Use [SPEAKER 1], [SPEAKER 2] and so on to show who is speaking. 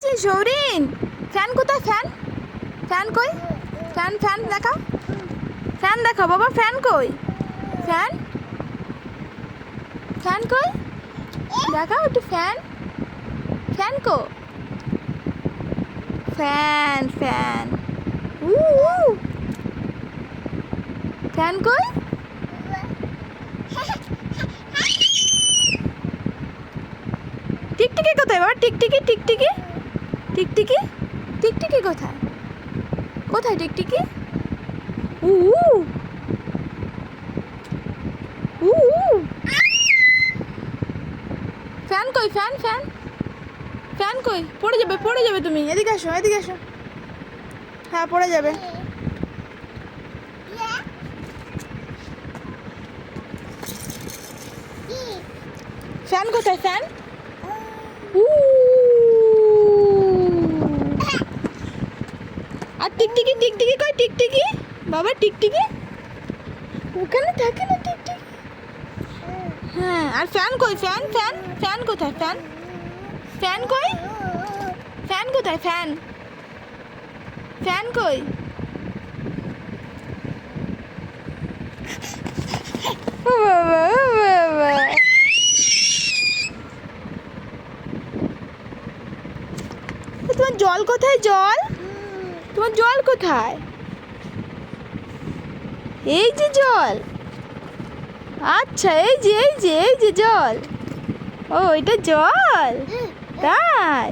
[SPEAKER 1] যে সৌরিন, ফ্যান কোথায়? Fan fan কই? ফ্যান ফ্যান দেখাও, ফ্যান দেখাও বাবা। ফ্যান কই? ফ্যান ফ্যান কই? দেখাও একটু ফ্যান। ফ্যান কো? ফ্যান ফ্যান উ ফ্যান কই? টিকটিকি কোথায় বাবা? টিকটিকি টিকটিকি টিকটিকি টিকটিকি কোথায়? কোথায় টিকটিকি? উ উ ফ্যান কই? ফ্যান ফ্যান ফ্যান কই? পড়ে যাবে, পড়ে যাবে তুমি। এদিকে আসো, এদিকে আসো। হ্যাঁ, পড়ে যাবে। ফ্যান কোথায়? ফ্যান আর টিকটিকি টিকটিকি কই? টিকটিকি বাবা, টিকটিকি ওখানে থাকে না টিকটিকি। হ্যাঁ, আর ফ্যান কই? ফ্যান ফ্যান ফ্যান কোথায়? ফ্যান ফ্যান কই? ফ্যান কোথায়? ফ্যান ফ্যান কই? ও বাবা, ও বাবা। তোমার জল কোথায়? জল, তোমার জল কোথায়? এই যে জল। আচ্ছা, এই যে এই যে এই যে জল। ও, এটা জল তাই?